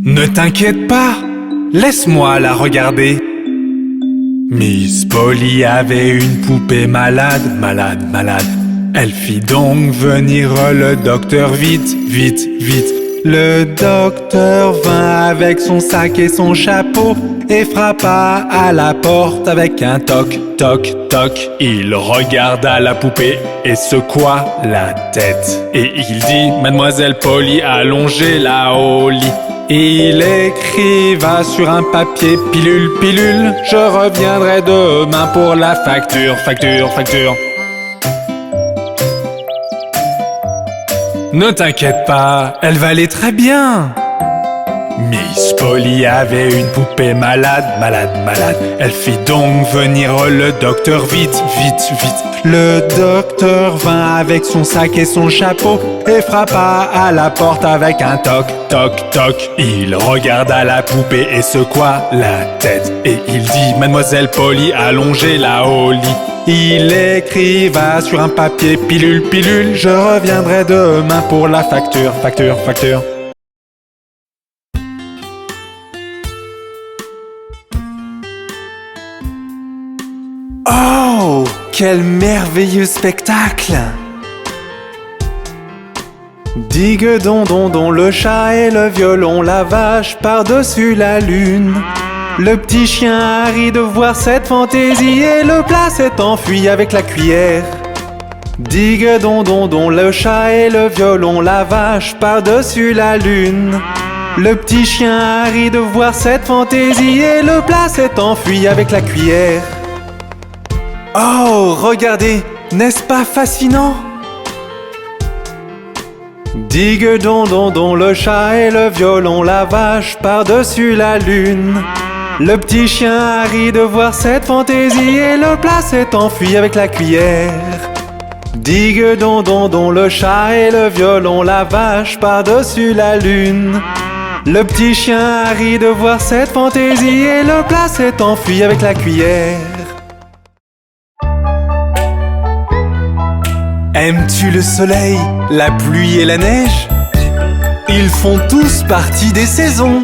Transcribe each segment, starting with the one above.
Ne t'inquiète pas, laisse-moi la regarder. Miss Polly avait une poupée malade, malade, malade. Elle fit donc venir le docteur vite, vite, vite. Le docteur vint avec son sac et son chapeau et frappa à la porte avec un toc, toc, toc. Il regarda la poupée et secoua la tête. Et il dit: Mademoiselle Polly, allongez là au lit. Il écriva sur un papier: pilule, pilule, je reviendrai demain pour la facture, facture, facture. Ne t'inquiète pas, elle va aller très bien. Miss Polly avait une poupée malade, malade, malade. Elle fit donc venir le docteur vite, vite, vite. Le docteur vint avec son sac et son chapeau et frappa à la porte avec un toc, toc, toc. Il regarda la poupée et secoua la tête. Et il dit: Mademoiselle Polly, allongez là au lit. Il écriva sur un papier: pilule, pilule, je reviendrai demain pour la facture, facture, facture. Oh, quel merveilleux spectacle! Digue don don don, le chat et le violon, la vache par-dessus la lune. Le petit chien a ri de voir cette fantaisie et le plat s'est enfui avec la cuillère. Digue don don don, le chat et le violon, la vache par-dessus la lune. Le petit chien a ri de voir cette fantaisie et le plat s'est enfui avec la cuillère. Oh, regardez, n'est-ce pas fascinant? Digue don don don, le chat et le violon, la vache par-dessus la lune. Le petit chien a ri de voir cette fantaisie et le plat s'est enfui avec la cuillère. Digue don don don, le chat et le violon, la vache par-dessus la lune. Le petit chien a ri de voir cette fantaisie et le plat s'est enfui avec la cuillère. Aimes-tu le soleil, la pluie et la neige? Ils font tous partie des saisons.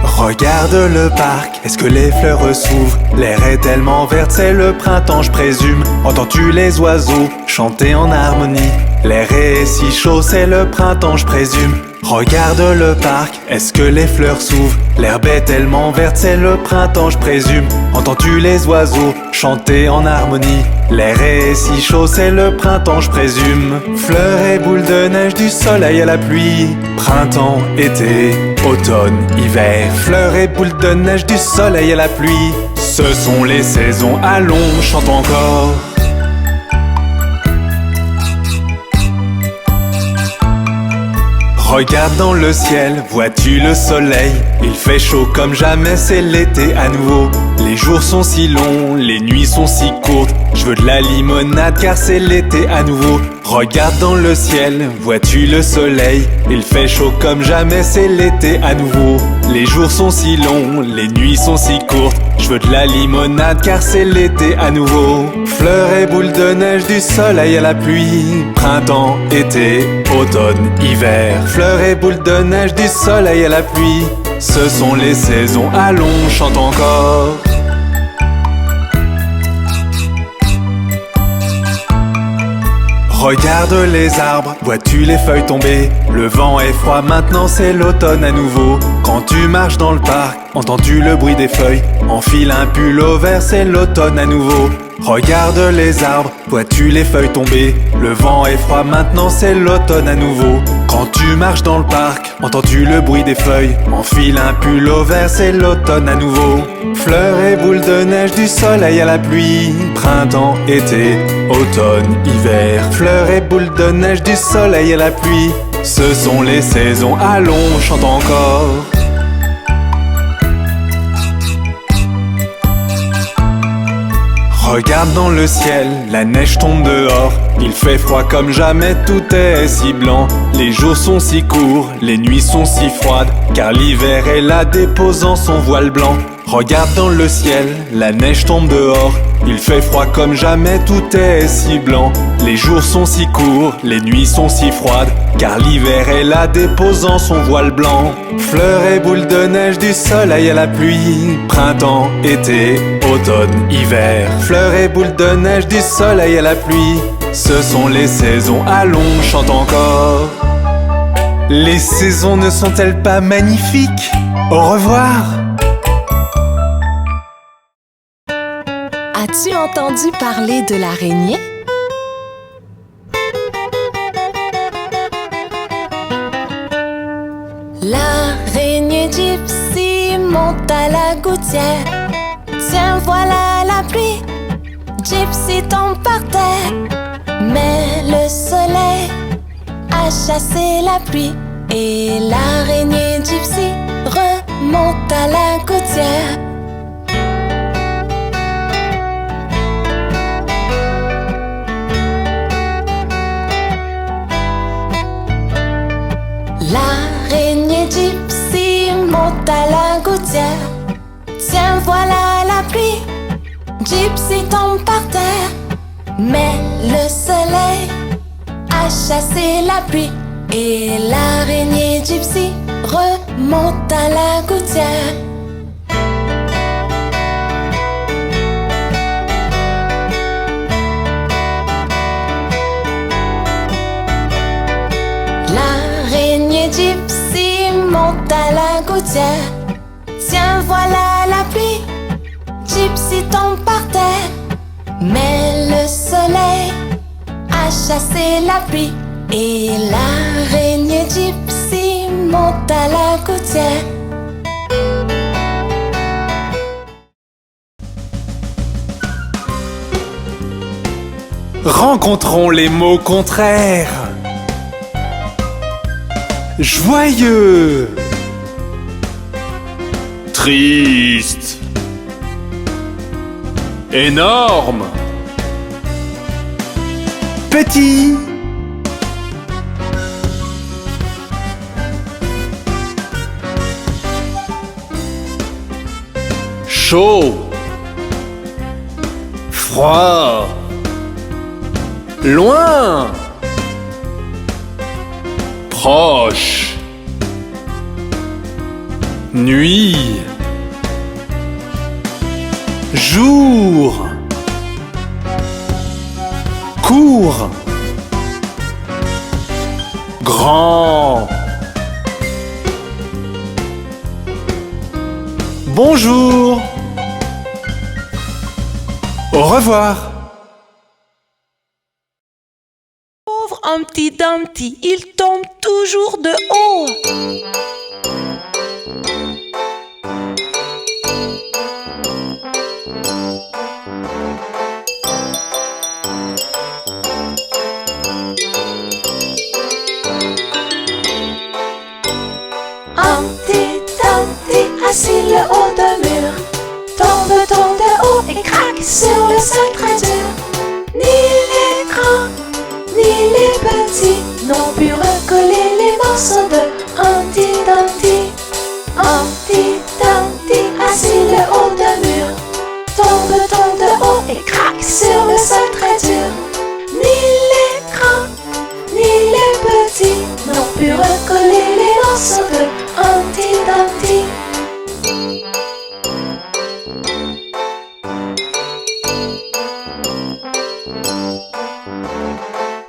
Regarde le parc, est-ce que les fleurs s'ouvrent? L'air est tellement vert, c'est le printemps, je présume. Entends-tu les oiseaux chanter en harmonie? L'air est si chaud, c'est le printemps, je présume. Regarde le parc, est-ce que les fleurs s'ouvrent? L'herbe est tellement verte, c'est le printemps, je présume. Entends-tu les oiseaux chanter en harmonie? L'air est si chaud, c'est le printemps, je présume. Fleurs et boules de neige, du soleil à la pluie. Printemps, été, automne, hiver. Fleurs et boules de neige, du soleil à la pluie. Ce sont les saisons, allons, chante encore. Regarde dans le ciel, vois-tu le soleil? Il fait chaud comme jamais, c'est l'été à nouveau. Les jours sont si longs, les nuits sont si courtes. Je veux de la limonade car c'est l'été à nouveau. Regarde dans le ciel, vois-tu le soleil? Il fait chaud comme jamais, c'est l'été à nouveau. Les jours sont si longs, les nuits sont si courtes. Je veux de la limonade car c'est l'été à nouveau. Fleurs et boules de neige, du soleil à la pluie. Printemps, été, automne, hiver. Fleurs et boules de neige, du soleil à la pluie. Ce sont les saisons, allons, chante encore. Regarde les arbres, vois-tu les feuilles tomber? Le vent est froid, maintenant c'est l'automne à nouveau. Quand tu marches dans le parc, entends-tu le bruit des feuilles? Enfile un pull au vert, c'est l'automne à nouveau. Regarde les arbres, vois-tu les feuilles tomber? Le vent est froid, maintenant c'est l'automne à nouveau. Quand tu marches dans le parc, entends-tu le bruit des feuilles? Enfile un pull au vert, c'est l'automne à nouveau. Fleurs et boules de neige, du soleil à la pluie. Printemps, été, automne, hiver. Fleurs et boules de neige, du soleil à la pluie. Ce sont les saisons, allons, chante encore. Regarde dans le ciel, la neige tombe dehors. Il fait froid comme jamais, tout est si blanc. Les jours sont si courts, les nuits sont si froides, car l'hiver est là déposant son voile blanc. Regarde dans le ciel, la neige tombe dehors. Il fait froid comme jamais, tout est si blanc. Les jours sont si courts, les nuits sont si froides, car l'hiver est là déposant son voile blanc. Fleurs et boules de neige, du soleil à la pluie. Printemps, été, automne, hiver. Fleurs et boules de neige, du soleil à la pluie. Ce sont les saisons, allons, chante encore. Les saisons ne sont-elles pas magnifiques? Au revoir! As-tu entendu parler de l'araignée? L'araignée gypsy monte à la gouttière. Tiens, voilà la pluie. Gypsy tombe par terre. Mais le soleil a chassé la pluie. Et l'araignée gypsy remonte à la gouttière. L'araignée gypsy monte à la gouttière. Tiens, voilà la pluie. Gypsy tombe par terre. Mais le soleil a chassé la pluie. Et l'araignée gypsy remonte à la gouttière. L'araignée gypsy monte à la gouttière. Tiens, voilà la pluie. Gypsy tombe par terre. Mais le soleil a chassé la pluie. Et l'araignée gypsy monte à la gouttière. Rencontrons les mots contraires. Joyeux, triste, énorme, petit, chaud, froid, loin, proche, nuit, jour, court, grand, bonjour, au revoir. Pauvre Humpty Dumpty, il tombe toujours de haut. Humpty Dumpty, assis le haut d'un mur, tombe de haut et craque sur le sol très dur. Ni les grands, ni les petits n'ont pu recoller les morceaux de Humpty Dumpty. Humpty Dumpty, assis le haut d'un mur, tombe de haut et craque sur le sol très dur. Ni les grands, ni les petits n'ont pu recoller les morceaux de Humpty Dumpty.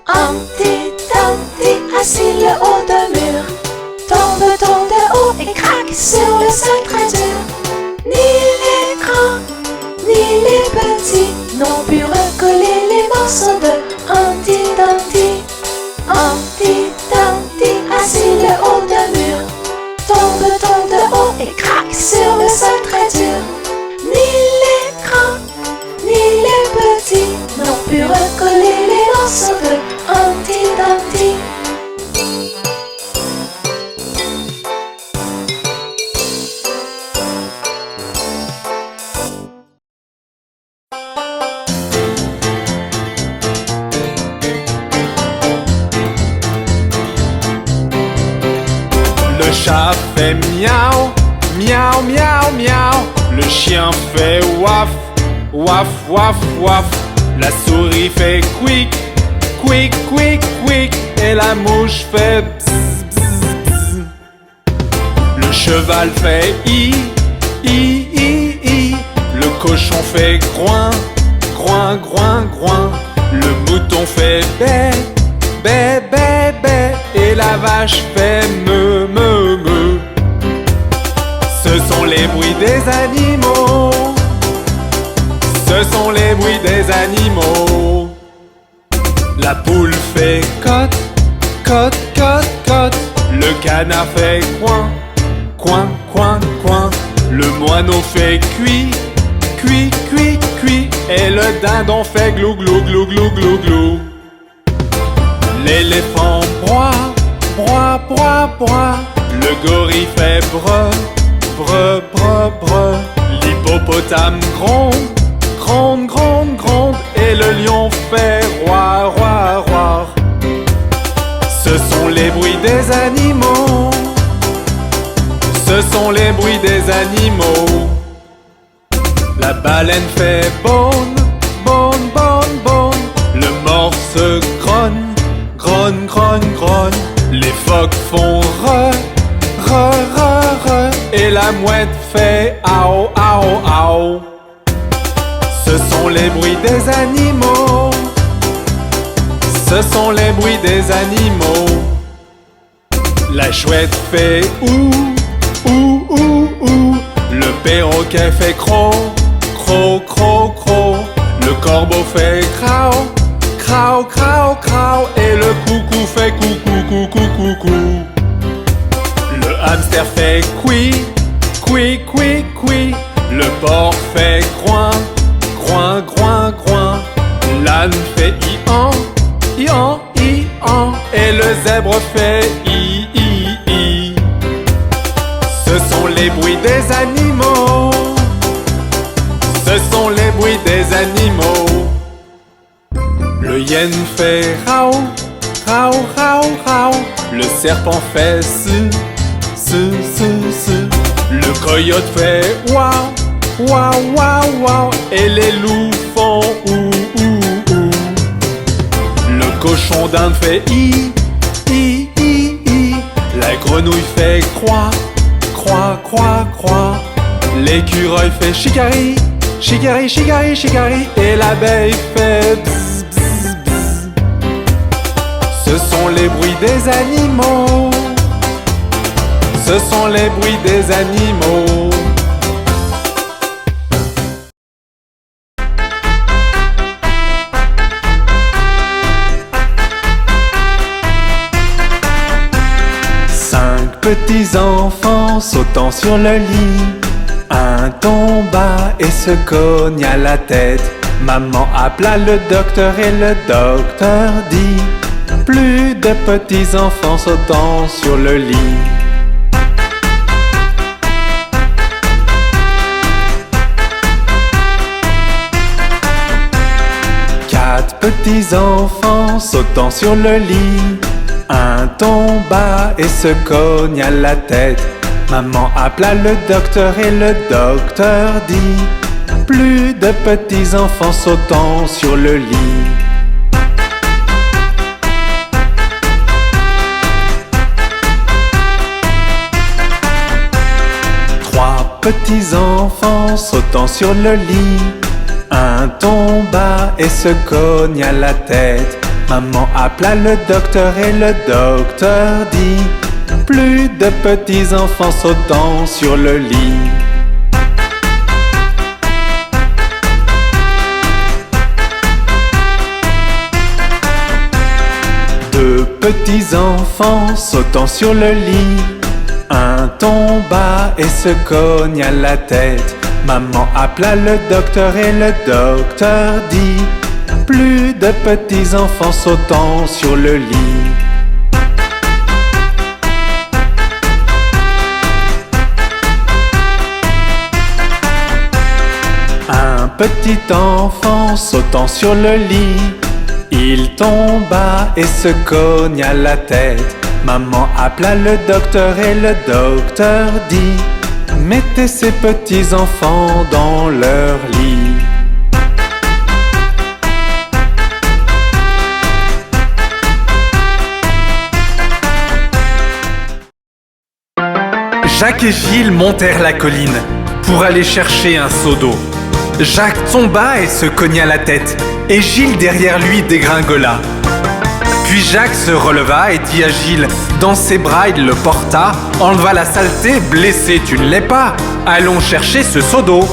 Humpty Dumpty, assis le haut d'un mur, tombe de haut et craque sur le sol très dur. Ni les grands, ni les petits n'ont pu recoller les morceaux de Humpty Dumpty. Humpty Dumpty, assis le haut d'un mur, tombe de haut et craque sur le sol très dur. Ni les grands, ni les petits n'ont pu recoller les morceaux de Humpty Dumpty. Le chat fait miaou, miaou, miaou, miaou. Le chien fait waf, waf, waf, waf. La souris fait quick, quick, quick, quick. Et la mouche fait bzz, bzz, bzz. Le cheval fait i, i, i, i. Le cochon fait groin, groin, groin, groin. Le mouton fait bé, bé, bé, bé. Et la vache fait me, me, me. Ce sont les bruits des animaux. Ce sont les bruits des animaux. La poule fait cote, cote, cote, cote. Le canard fait coin, coin, coin, coin. Le moineau fait cuit, cuit, cuit, cuit. Et le dindon fait glou, glou, glou, glou, glou, glou. L'éléphant broie, broie, broie, broie. Le gorille fait bre, bre, bre, bre. L'hippopotame gronde, gronde, gronde, gronde. Et le lion fait roi, roi, roi. Ce sont les bruits des animaux. Ce sont les bruits des animaux. La baleine fait bone, bone, bone, bone. Le morse grogne, grogne, grogne, grogne. Les phoques font re, re, re, re. Et la mouette fait ao, ao, ao. Ce sont les bruits des animaux. Ce sont les bruits des animaux. La chouette fait ou, ou, ou, ou. Le perroquet fait cro, cro, cro, cro. Le corbeau fait crao, crao, crao, crao. Et le coucou fait coucou, coucou, coucou. Le hamster fait qui, qui, qui, qui. Le porc fait groin, groin, groin, groin. L'âne fait i-an, i-an, i-an. Et le zèbre fait i, i, i. Ce sont les bruits des animaux. Ce sont les bruits des animaux. Le hyène fait rao, rao, rao, rao. Le serpent fait su, su, su, su. Le coyote fait waouh, waouh, waouh, waouh. Et les loups font ou, ou, ou. Le cochon d'Inde fait i, i, i, i. La grenouille fait croix, croix, croix, croix. L'écureuil fait chicari, chicari, chicari, chicari. Et l'abeille fait bzz, bzz, bzz. Ce sont les bruits des animaux. Ce sont les bruits des animaux. Cinq petits enfants sautant sur le lit. Un tomba et se cogna la tête. Maman appela le docteur et le docteur dit: plus de petits enfants sautant sur le lit. Quatre petits enfants sautant sur le lit. Un tomba et se cogna la tête. Maman appela le docteur et le docteur dit: plus de petits enfants sautant sur le lit. Trois petits enfants sautant sur le lit. Un tomba et se cogna la tête. Maman appela le docteur et le docteur dit: plus de petits enfants sautant sur le lit. Deux petits enfants sautant sur le lit. Un tomba et se cogna la tête. Maman appela le docteur et le docteur dit: plus de petits enfants sautant sur le lit. Un petit enfant sautant sur le lit. Il tomba et se cogna la tête. Maman appela le docteur et le docteur dit: mettait ses petits-enfants dans leur lit. Jacques et Gilles montèrent la colline pour aller chercher un seau d'eau. Jacques tomba et se cogna la tête, et Gilles derrière lui dégringola. Puis Jacques se releva et dit à Gilles, dans ses bras il le porta, enleva la saleté, blessé tu ne l'es pas, allons chercher ce seau d'eau.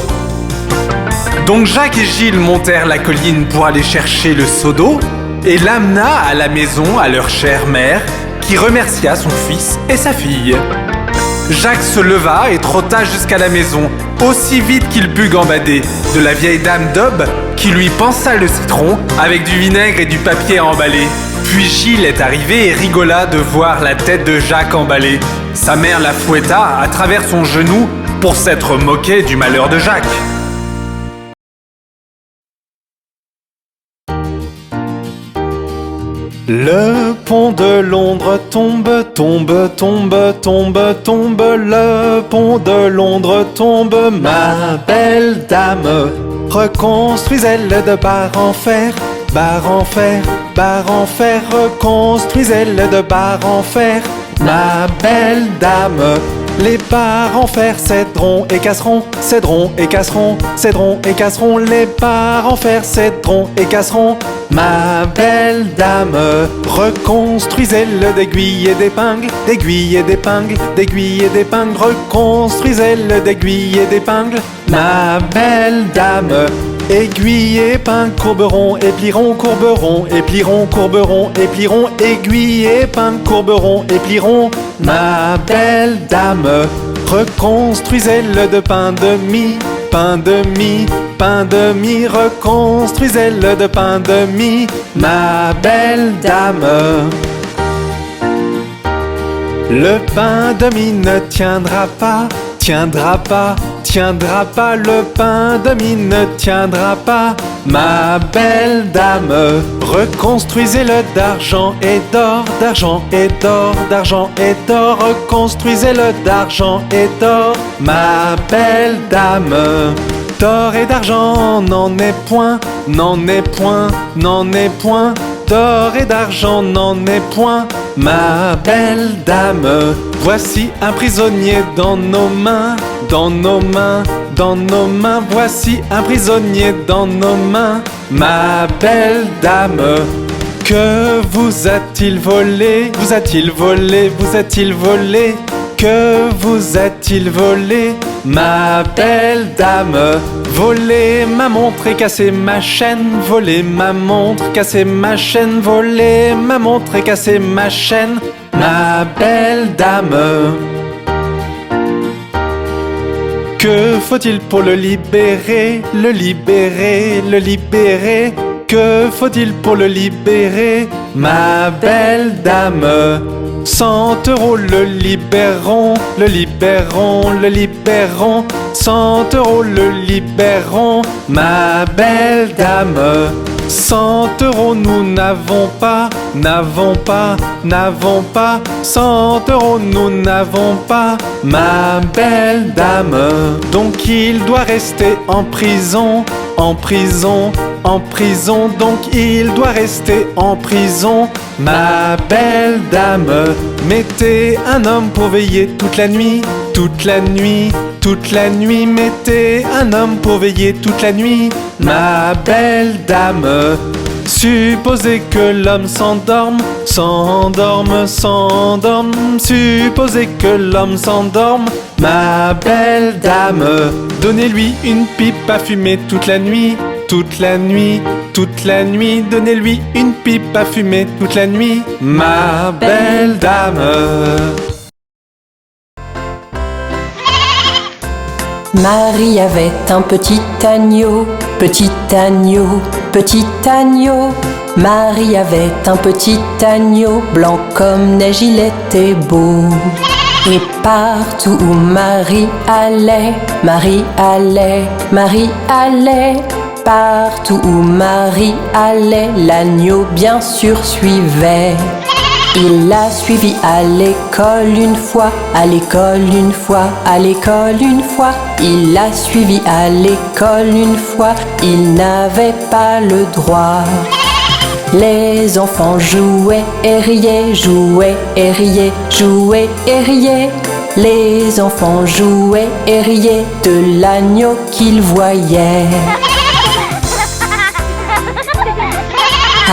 Donc Jacques et Gilles montèrent la colline pour aller chercher le seau d'eau et l'amena à la maison à leur chère mère, qui remercia son fils et sa fille. Jacques se leva et trotta jusqu'à la maison, aussi vite qu'il put gambader, de la vieille dame d'Aube qui lui pansa le citron avec du vinaigre et du papier emballé. Puis Gilles est arrivé et rigola de voir la tête de Jacques emballée. Sa mère la fouetta à travers son genou pour s'être moquée du malheur de Jacques. Le pont de Londres tombe, tombe, tombe, tombe, tombe. Le pont de Londres tombe, ma belle dame. Reconstruisez-le de barre en fer, barre en fer, barre en fer. Reconstruisez-le de barre en fer, ma belle dame. Les barres en fer céderont et casseront, céderont et casseront, céderont et casseront. Les barres en fer céderont et casseront, ma belle dame. Reconstruisez-le d'aiguilles et d'épingles, d'aiguilles et d'épingles, d'aiguilles et d'épingles. Reconstruisez-le d'aiguilles et d'épingles, ma belle dame. Aiguilles et épingles courberont et plieront, courberont et plieront, courberont et plieront. Aiguilles et épingles courberont et plieront, ma belle dame. Reconstruisez-le de pain de mie, pain de mie, pain de mie. Reconstruisez-le de pain de mie, ma belle dame. Le pain de mie ne tiendra pas, tiendra pas, tiendra pas. Le pain de mie ne tiendra pas, ma belle dame. Reconstruisez-le d'argent et d'or, d'argent et d'or, d'argent et d'or. Reconstruisez-le d'argent et d'or, ma belle dame. D'or et d'argent n'en est point, n'en est point, n'en est point. D'or et d'argent n'en est point, ma belle dame. Voici un prisonnier dans nos mains, dans nos mains, dans nos mains. Voici un prisonnier dans nos mains, ma belle dame. Que vous a-t-il volé? Vous a-t-il volé? Vous a-t-il volé? Que vous a-t-il volé, ma belle dame? Voler ma montre et casser ma chaîne, voler ma montre, casser ma chaîne, voler ma montre et casser ma chaîne, ma belle dame. Que faut-il pour le libérer, le libérer, le libérer? Que faut-il pour le libérer, ma belle dame? 100 € le libérons, le libérons, le libérons. 100 € le libérons, ma belle dame. 100 € nous n'avons pas, n'avons pas, n'avons pas. 100 € nous n'avons pas, ma belle dame. Donc il doit rester en prison, en prison, en prison. Donc il doit rester en prison, ma belle dame. Mettez un homme pour veiller toute la nuit, toute la nuit, toute la nuit. Mettez un homme pour veiller toute la nuit, ma belle dame. Supposez que l'homme s'endorme, s'endorme, s'endorme. Supposez que l'homme s'endorme, ma belle dame. Donnez-lui une pipe à fumer toute la nuit, toute la nuit, toute la nuit. Donnez-lui une pipe à fumer toute la nuit, ma belle dame. Marie avait un petit agneau, petit agneau, petit agneau. Marie avait un petit agneau, blanc comme neige, il était beau. Et partout où Marie allait, Marie allait, Marie allait. Partout où Marie allait, l'agneau bien sûr suivait. Il l'a suivi à l'école une fois, à l'école une fois, à l'école une fois. Il l'a suivi à l'école une fois, il n'avait pas le droit. Les enfants jouaient et riaient, jouaient et riaient, jouaient et riaient. Les enfants jouaient et riaient de l'agneau qu'ils voyaient.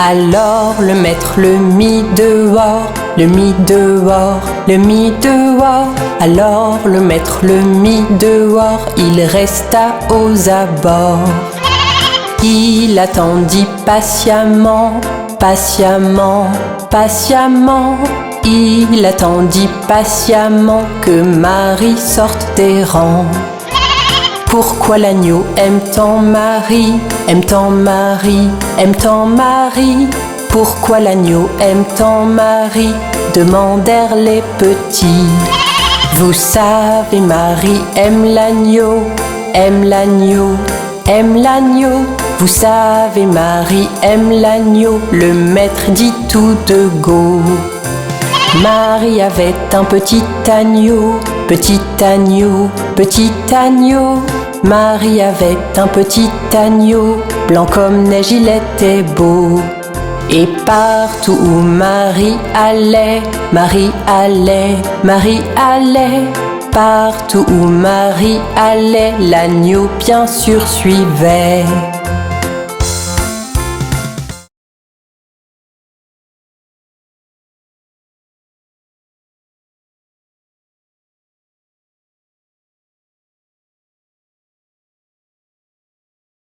Alors le maître le mit dehors, le mit dehors, le mit dehors. Alors le maître le mit dehors, il resta aux abords. Il attendit patiemment, patiemment, patiemment. Il attendit patiemment que Marie sorte des rangs. Pourquoi l'agneau aime tant Marie, aime tant Marie, aime tant Marie? Pourquoi l'agneau aime tant Marie? Demandèrent les petits. Vous savez, Marie aime l'agneau, aime l'agneau, aime l'agneau. Vous savez, Marie aime l'agneau, le maître dit tout de go. Marie avait un petit agneau, petit agneau, petit agneau. Marie avait un petit agneau, blanc comme neige, il était beau. Et partout où Marie allait, Marie allait, Marie allait. Partout où Marie allait, l'agneau bien sûr suivait.